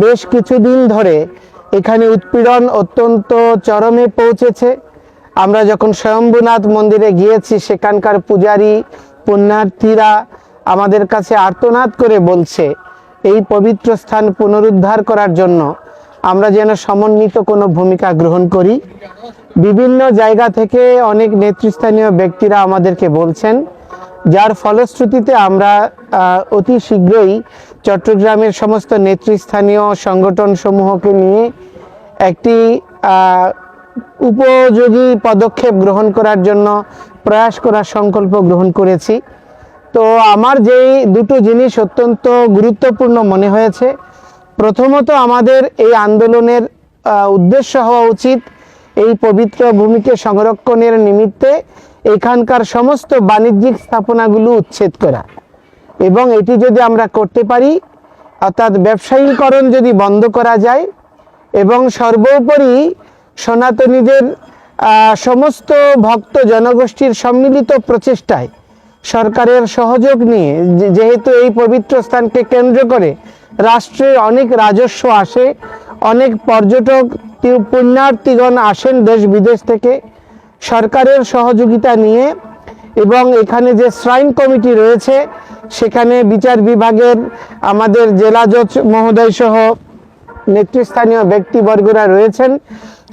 বেশ কিছুদিন ধরে এখানে উৎপীড়ন অত্যন্ত চরমে পৌঁছেছে। আমরা যখন স্বয়ম্ভূনাথ মন্দিরে গিয়েছি, সেখানকার পূজারী পুণ্যার্থীরা আমাদের কাছে আর্তনাদ করে বলছে এই পবিত্র স্থান পুনরুদ্ধার করার জন্য আমরা যেন সমন্বিত কোনো ভূমিকা গ্রহণ করি। বিভিন্ন জায়গা থেকে অনেক নেতৃস্থানীয় ব্যক্তিরা আমাদেরকে বলছেন, যার ফলশ্রুতিতে আমরা অতি শীঘ্রই চট্টগ্রামের সমস্ত নেতৃস্থানীয় সংগঠন সমূহকে নিয়ে একটি উপযোগী পদক্ষেপ গ্রহণ করার জন্য প্রয়াস করার সংকল্প গ্রহণ করেছি। তো আমার যেই দুটো জিনিস অত্যন্ত গুরুত্বপূর্ণ মনে হয়েছে, প্রথমত আমাদের এই আন্দোলনের উদ্দেশ্য হওয়া উচিত এই পবিত্র ভূমিকে সংরক্ষণের নিমিত্তে এখানকার সমস্ত বাণিজ্যিক স্থাপনাগুলো উচ্ছেদ করা, এবং এটি যদি আমরা করতে পারি, অর্থাৎ ব্যবসায়ীকরণ যদি বন্ধ করা যায়, এবং সর্বোপরি সনাতনীদের সমস্ত ভক্ত জনগোষ্ঠীর সম্মিলিত প্রচেষ্টায় সরকারের সহযোগ নিয়ে, যেহেতু এই পবিত্র স্থানকে কেন্দ্র করে রাষ্ট্রের অনেক রাজস্ব আসে, অনেক পর্যটক পুণ্যার্থীগণ আসেন দেশ বিদেশ থেকে, সরকারের সহযোগিতা নিয়ে এবং এখানে যে শ্রাইন কমিটি রয়েছে সেখানে বিচার বিভাগের আমাদের জেলা জজ মহোদয় সহ নেতৃস্থানীয় ব্যক্তিবর্গরা রয়েছেন,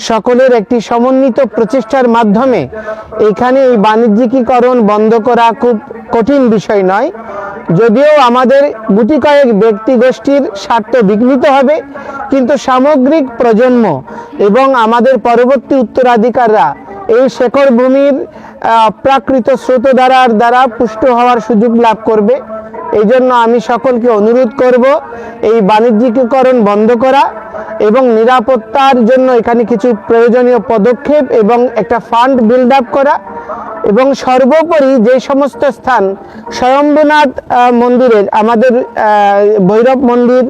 সকলের একটি সমন্বিত প্রচেষ্টার মাধ্যমে এখানে এই বাণিজ্যিকীকরণ বন্ধ করা খুব কঠিন বিষয় নয়। যদিও আমাদের গুটি কয়েক ব্যক্তি গোষ্ঠীর স্বার্থ বিঘ্নিত হবে, কিন্তু সামগ্রিক প্রজন্ম এবং আমাদের পরবর্তী উত্তরাধিকাররা এই শেখর ভূমির প্রাকৃত স্রোতধারার দ্বারা পুষ্ট হওয়ার সুযোগ লাভ করবে। এই জন্য আমি সকলকে অনুরোধ করব এই বাণিজ্যিকীকরণ বন্ধ করা এবং নিরাপত্তার জন্য এখানে কিছু প্রয়োজনীয় পদক্ষেপ এবং একটা ফান্ড বিল্ড আপ করা, এবং সর্বোপরি যে সমস্ত স্থান স্বয়ম্ভূনাথ মন্দিরের, আমাদের ভৈরব মন্দির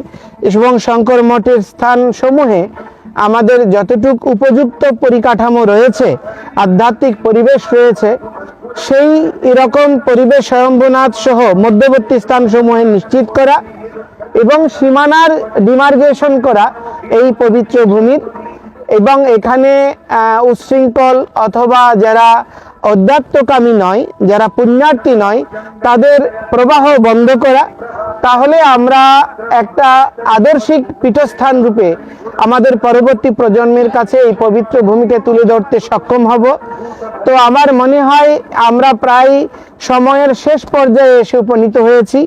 এবং শঙ্কর মঠের স্থান সমূহে আমাদের যতটুকু উপযুক্ত পরিকাঠামো রয়েছে, আধ্যাত্মিক পরিবেশ রয়েছে, সেই এরকম পরিবেশ স্বয়ম্ভূনাথ সহ মধ্যবর্তী স্থানসমূহে নিশ্চিত করা এবং সীমানার ডিমার্গেশন করা এই পবিত্র ভূমির, এবং এখানে উচ্ছৃঙ্খল অথবা যারা অধ্যাত্মকামী নয়, যারা পুণ্যার্থী নয়, তাদের প্রবাহ বন্ধ করা। তাহলে আমরা একটা আদর্শিক পীঠস্থান রূপে আমাদের পরবর্তী প্রজন্মের কাছে এই পবিত্র ভূমিকে তুলে ধরতে সক্ষম হব। তো আমার মনে হয় আমরা প্রায় সময়ের শেষ পর্যায়ে এসে উপনীত হয়েছি।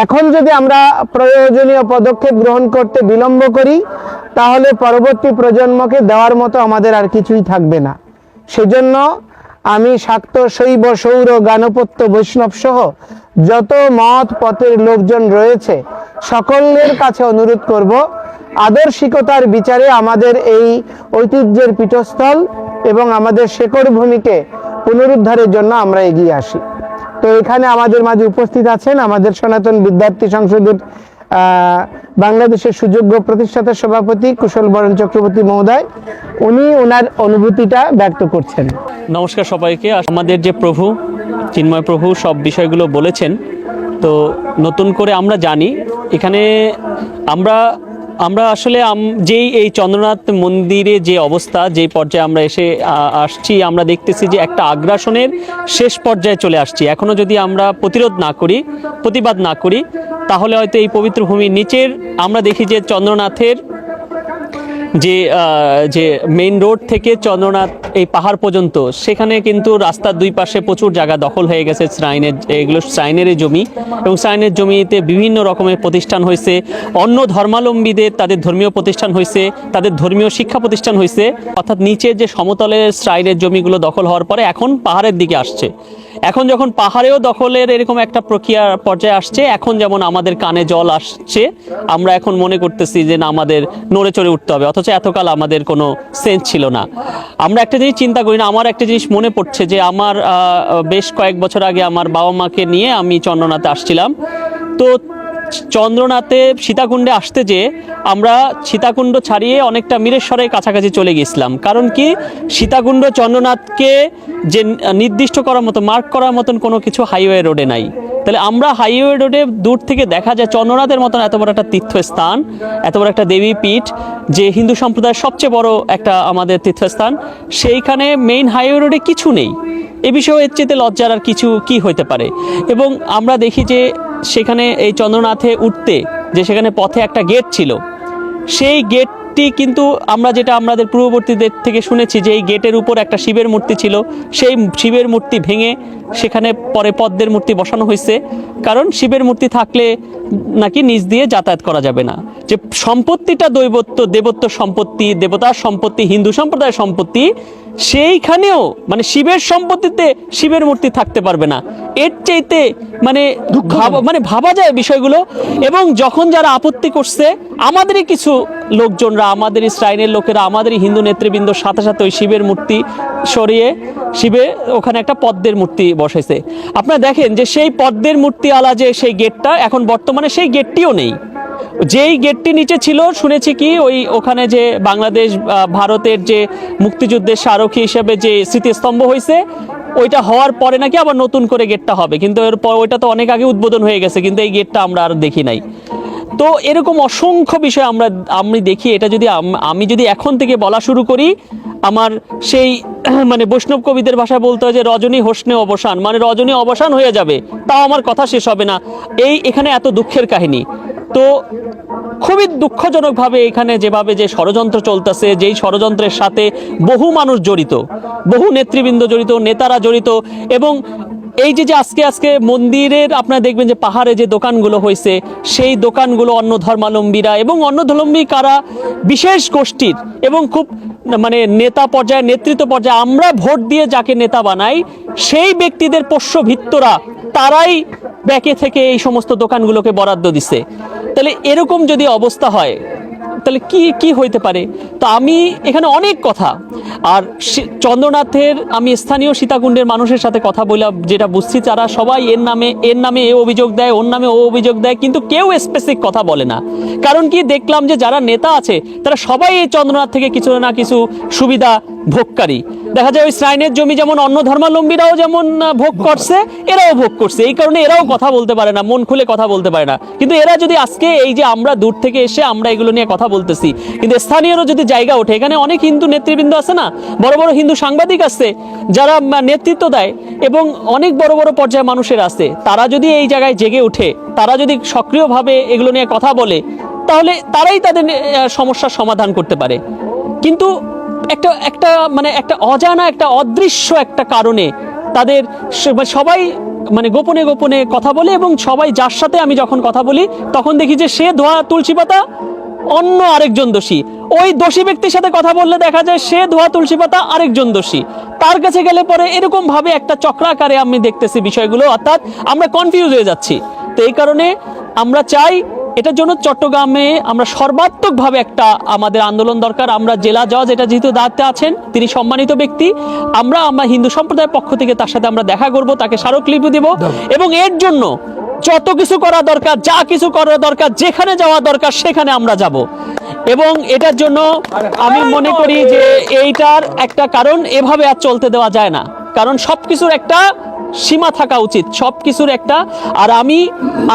এখন যদি আমরা প্রয়োজনীয় পদক্ষেপ গ্রহণ করতে বিলম্ব করি, তাহলে পরবর্তী প্রজন্মকে দেওয়ার মতো আমাদের আর কিছুই থাকবে না। সেজন্য আমি শাক্ত, শৈব, সৌর, গানপত্য, বৈষ্ণব সহ যত মত পথের লোকজন রয়েছে সকলের কাছে অনুরোধ করব, আদর্শিকতার বিচারে আমাদের এই ঐতিহ্যের পীঠস্থল এবং আমাদের শেকড় ভূমিকে পুনরুদ্ধারের জন্য আমরা এগিয়ে আসি। তো এখানে আমাদের মাঝে উপস্থিত আছেন আমাদের সনাতন বিদ্যার্থী সংসদের বাংলাদেশের সুযোগ্য প্রতিষ্ঠাতা সভাপতি কুশল বরণ চক্রবর্তী মহোদয়। উনি ওনার অনুভূতিটা ব্যক্ত করছেন। নমস্কার সবাইকে। আমাদের যে প্রভু চিন্ময় প্রভু সব বিষয়গুলো বলেছেন, তো নতুন করে আমরা জানি এখানে আমরা আসলে যেই এই চন্দ্রনাথ মন্দিরে যে অবস্থা, যে পর্যায়ে আমরা এসে আসছি, আমরা দেখতেছি যে একটা আগ্রাসনের শেষ পর্যায়ে চলে আসছি। এখনও যদি আমরা প্রতিরোধ না করি, প্রতিবাদ না করি, তাহলে হয়তো এই পবিত্র ভূমির নিচের আমরা দেখি যে চন্দ্রনাথের যে মেইন রোড থেকে চন্দ্রনাথ এই পাহাড় পর্যন্ত, সেখানে কিন্তু রাস্তার দুই পাশে প্রচুর জায়গা দখল হয়ে গেছে শ্রাইনের, এগুলো শ্রাইনেরই জমি, এবং শ্রাইনের জমিতে বিভিন্ন রকমের প্রতিষ্ঠান হয়েছে, অন্য ধর্মাবলম্বীদের তাদের ধর্মীয় প্রতিষ্ঠান হয়েছে, তাদের ধর্মীয় শিক্ষা প্রতিষ্ঠান হয়েছে। অর্থাৎ নিচের যে সমতলের শ্রাইনের জমিগুলো দখল হওয়ার পরে এখন পাহাড়ের দিকে আসছে। এখন যখন পাহাড়েও দখলের এরকম একটা প্রক্রিয়া পর্যায়ে আসছে, এখন যেমন আমাদের কানে জল আসছে, আমরা এখন মনে করতেছি যে না, আমাদের নড়ে চড়ে উঠতে হবে, অথচ এতকাল আমাদের কোনো সেন্স ছিল না। আমরা একটা জিনিস চিন্তা করি না। আমার একটা জিনিস মনে পড়ছে যে আমার বেশ কয়েক বছর আগে আমার বাবা মাকে নিয়ে আমি চন্দ্রনাথে আসছিলাম। তো চন্দ্রনাথে সীতাকুণ্ডে আসতে যে আমরা সীতাকুণ্ড ছাড়িয়ে অনেকটা মিরেশ্বরের কাছাকাছি চলে গেছিলাম। কারণ কি, সীতাকুণ্ড চন্দ্রনাথকে যে নির্দিষ্ট করার মতো, মার্ক করার মতন কোনো কিছু হাইওয়ে রোডে নাই। তাহলে আমরা হাইওয়ে রোডে দূর থেকে দেখা যায় চন্দ্রনাথের মতন এত বড় একটা তীর্থস্থান, এত বড় একটা দেবী পীঠ, যে হিন্দু সম্প্রদায়ের সবচেয়ে বড় একটা আমাদের তীর্থস্থান, সেইখানে মেইন হাইওয়ে রোডে কিছু নেই। এ বিষয়ে এর চেয়ে লজ্জার আর কিছু কি হইতে পারে। এবং আমরা দেখি যে সেখানে এই চন্দ্রনাথে উঠতে যে সেখানে পথে একটা গেট ছিল, সেই গেটটি কিন্তু আমরা যেটা আমাদের পূর্ববর্তীদের থেকে শুনেছি যে এই গেটের উপর একটা শিবের মূর্তি ছিল, সেই শিবের মূর্তি ভেঙে সেখানে পরে পদ্মের মূর্তি বসানো হয়েছে, কারণ শিবের মূর্তি থাকলে নাকি নিচ দিয়ে যাতায়াত করা যাবে না। যে সম্পত্তিটা দেবত্ব সম্পত্তি, দেবতার সম্পত্তি, হিন্দু সম্প্রদায়ের সম্পত্তি, সেইখানেও মানে শিবের সম্পত্তিতে শিবের মূর্তি থাকতে পারবে না। এর চাইতে মানে ভাবা যায় বিষয়গুলো। এবং যখন যারা আপত্তি করছে, আমাদেরই কিছু লোকজনরা, আমাদেরই শ্রাইনের লোকেরা, আমাদেরই হিন্দু নেতৃবৃন্দর সাথে সাথে ওই শিবের মূর্তি সরিয়ে শিবের ওখানে একটা পদ্মের মূর্তি বসাইছে। আপনারা দেখেন যে সেই পদ্মের মূর্তিওয়ালা যে সেই গেটটা, এখন বর্তমানে সেই গেটটিও নেই। যেই গেটটি নিচে ছিল, শুনেছি কি ওখানে যে বাংলাদেশ ভারতের যে মুক্তিযুদ্ধের স্মারকী হিসেবে যে স্মৃতিস্তম্ভ হয়েছে, ওইটা হওয়ার পরে নাকি আবার নতুন করে গেটটা হবে, কিন্তু এরপর ওইটা তো অনেক আগে উদ্বোধন হয়ে গেছে, কিন্তু এই গেটটা আমরা আর দেখি নাই। তো এরকম অসংখ্য বিষয় আমি দেখি। এটা যদি আমি যদি এখন থেকে বলা শুরু করি, আমার সেই মানে বৈষ্ণব কবিদের ভাষায় বলতে হয় যে রজনী হোসনে অবসান, মানে রজনী অবসান হয়ে যাবে, তাও আমার কথা শেষ হবে না। এখানে এত দুঃখের কাহিনী। তো খুবই দুঃখজনকভাবে এখানে যেভাবে যে ষড়যন্ত্র চলতেছে, যেই ষড়যন্ত্রের সাথে বহু মানুষ জড়িত, বহু নেতৃবৃন্দ জড়িত, নেতারা জড়িত। এবং এই যে আজকে মন্দিরের আপনারা দেখবেন যে পাহাড়ে যে দোকানগুলো হয়েছে, সেই দোকানগুলো অন্য ধর্মাবলম্বীরা এবং অন্য ধর্মাবলম্বী কারা বিশেষ গোষ্ঠীর এবং খুব মানে নেতা পর্যায়ে, নেতৃত্ব পর্যায়ে আমরা ভোট দিয়ে যাকে নেতা বানাই, সেই ব্যক্তিদের পোষ্যভিত্তরা তারাই ব্যাকে থেকে এই সমস্ত দোকানগুলোকে বরাদ্দ দিছে। তাহলে এরকম যদি অবস্থা হয়, তাহলে কি হইতে পারে? তো আমি এখানে অনেক কথা, আর চন্দ্রনাথের আমি স্থানীয় সীতাকুণ্ডের মানুষের সাথে কথা বলে যেটা বুঝছি, তারা সবাই এর নামে এ অভিযোগ দেয়, ওর নামে ও অভিযোগ দেয়, কিন্তু কেউ স্পেসিফিক কথা বলে না। কারণ কি, দেখলাম যে যারা নেতা আছে তারা সবাই এই চন্দ্রনাথ থেকে কিছু না কিছু সুবিধা ভোগকারী। দেখা যায় ওই শ্রাইনের জমি যেমন অন্য ধর্মাবলম্বীরাও যেমন ভোগ করছে, এরাও ভোগ করছে, এই কারণে এরাও কথা বলতে পারে না, মন খুলে কথা বলতে পারে না। কিন্তু এরা যদি আজকে এই যে আমরা দূর থেকে এসে আমরা এগুলো নিয়ে কথা বলতেছি, কিন্তু স্থানীয়রও যদি জায়গা ওঠে, এখানে অনেক হিন্দু নেতৃবৃন্দ আছে না, বড় বড় হিন্দু সাংবাদিক আছে যারা নেতৃত্ব দেয়, এবং অনেক বড় বড় পর্যায়ে মানুষের আছে, তারা যদি এই জায়গায় জেগে ওঠে, তারা যদি সক্রিয়ভাবে এগুলো নিয়ে কথা বলে, তাহলে তারাই তাদের সমস্যার সমাধান করতে পারে। কিন্তু একটা মানে একটা অজানা, একটা অদৃশ্য একটা কারণে তাদের সবাই মানে গোপনে গোপনে কথা বলে, এবং সবাই যার সাথে আমি যখন কথা বলি তখন দেখি যে সে ধোয়া তুলসী পাতা, অন্য আরেকজন দোষী। ওই দোষী ব্যক্তির সাথে কথা বললে দেখা যায় সে ধোয়া তুলসী পাতা, আরেকজন দোষী। তার কাছে গেলে পরে এরকম ভাবে একটা চক্রাকারে আমি দেখতেছি বিষয়গুলো, অর্থাৎ আমরা কনফিউজ হয়ে যাচ্ছি। তো এই কারণে আমরা চাই, এটার জন্য চট্টগ্রামে আমরা সর্বাত্মকভাবে একটা আমাদের আন্দোলন দরকার। আমরা জেলা জজ এটা যেহেতু দায়িত্বে আছেন, তিনি সম্মানিত ব্যক্তি, আমরা হিন্দু সম্প্রদায়ের পক্ষ থেকে তার সাথে আমরা দেখা করব, তাকে স্মারকলিপি দেব, এবং এর জন্য যত কিছু করা দরকার, যা কিছু করা দরকার, যেখানে যাওয়া দরকার সেখানে আমরা যাব। এবং এটার জন্য আমি মনে করি যে এইটার একটা কারণ, এভাবে আর চলতে দেওয়া যায় না, কারণ সবকিছুর একটা সীমা থাকা উচিত, সবকিছুর একটা। আর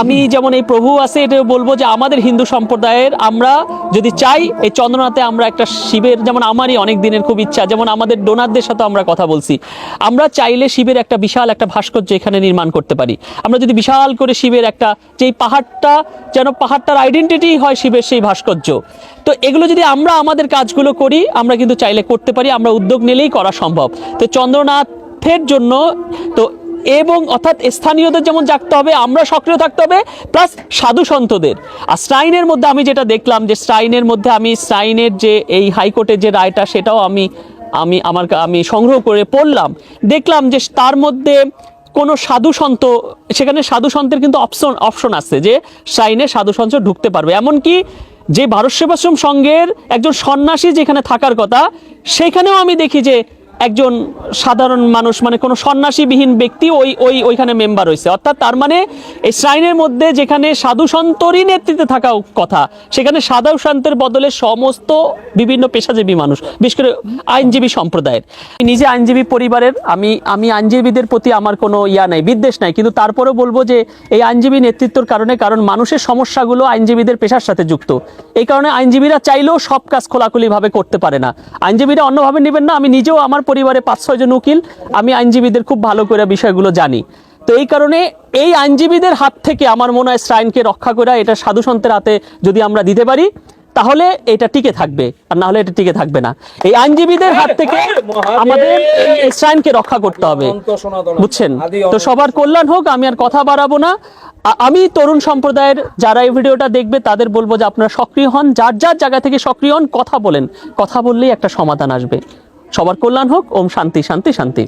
আমি যেমন এই প্রভু আছে, এটাও বলবো যে আমাদের হিন্দু সম্প্রদায়ের আমরা যদি চাই এই চন্দ্রনাথে আমরা একটা শিবের, যেমন আমারই অনেক দিনের খুব ইচ্ছা, যেমন আমাদের ডোনারদের সাথে আমরা কথা বলছি, আমরা চাইলে শিবের একটা বিশাল একটা ভাস্কর্য এখানে নির্মাণ করতে পারি। আমরা যদি বিশাল করে শিবের একটা, যেই পাহাড়টা যেন পাহাড়টার আইডেন্টিটি হয় শিবের সেই ভাস্কর্য। তো এগুলো যদি আমরা আমাদের কাজগুলো করি, আমরা কিন্তু চাইলে করতে পারি, আমরা উদ্যোগ নিলেই করা সম্ভব। তো চন্দ্রনাথের জন্য তো, এবং অর্থাৎ স্থানীয়দের যেমন জাগতে হবে, আমরা সক্রিয় থাকতে হবে, প্লাস সাধু সন্তদের। আর শ্রাইনের মধ্যে আমি যেটা দেখলাম যে শ্রাইনের মধ্যে আমি শ্রাইনের যে এই হাইকোর্টের যে রায়টা, সেটাও আমি সংগ্রহ করে পড়লাম, দেখলাম যে তার মধ্যে কোনো সাধু সন্ত, সেখানে সাধু সন্তের কিন্তু অপশন আছে যে শ্রাইনে সাধু সন্ত ঢুকতে পারবে। এমনকি যে ভারত সেবাশ্রম সংঘের একজন সন্ন্যাসী যেখানে থাকার কথা, সেখানেও আমি দেখি যে একজন সাধারণ মানুষ, মানে কোনো সন্ন্যাসীবিহীন ব্যক্তি ওইখানে মেম্বার হয়েছে। অর্থাৎ তার মানে এই শ্রাইনের মধ্যে যেখানে সাধু সন্তরই নেতৃত্বে থাকা কথা, সেখানে সাধু সন্তের বদলে সমস্ত বিভিন্ন পেশাজীবী মানুষ, বিশেষ করে আইনজীবী সম্প্রদায়ের। নিজে আইনজীবী পরিবারের, আমি আইনজীবীদের প্রতি আমার কোনো নাই, বিদ্বেষ নাই, কিন্তু তারপরেও বলবো যে এই আইনজীবী নেতৃত্বর কারণ মানুষের সমস্যাগুলো আইনজীবীদের পেশার সাথে যুক্ত। এই কারণে আইনজীবীরা চাইলেও সব কাজ খোলাখুলিভাবে করতে পারে না। আইনজীবীরা অন্যভাবে নেবেন না। আমি নিজেও, আমার পরিবারে 5-6 জন উকিল, আমি আইনজীবীদের খুব ভালো করে বিষয়গুলো জানি। তো এই কারণে এই আইনজীবীদের হাত থেকে আমার মনে হয় শ্রাইনকে রক্ষা করা, এটা সাধু সন্তের হাতে যদি আমরা দিতে পারি তাহলে এটা টিকে থাকবে, আর না হলে এটা টিকে থাকবে না। এই আইনজীবীদের হাত থেকে আমাদের এই শ্রাইনকে রক্ষা করতে হবে, বুঝছেন? তো সবার কল্যাণ হোক। আমি আর কথা বাড়াবো না। আমি তরুণ সম্প্রদায়ের যারা এই ভিডিওটা দেখবে তাদের বলবো যে আপনারা সক্রিয় হন, যার যার জায়গা থেকে সক্রিয় হন, কথা বলেন। কথা বললেই একটা সমাধান আসবে। সবার কল্যাণ হোক। ওম শান্তি শান্তি শান্তি।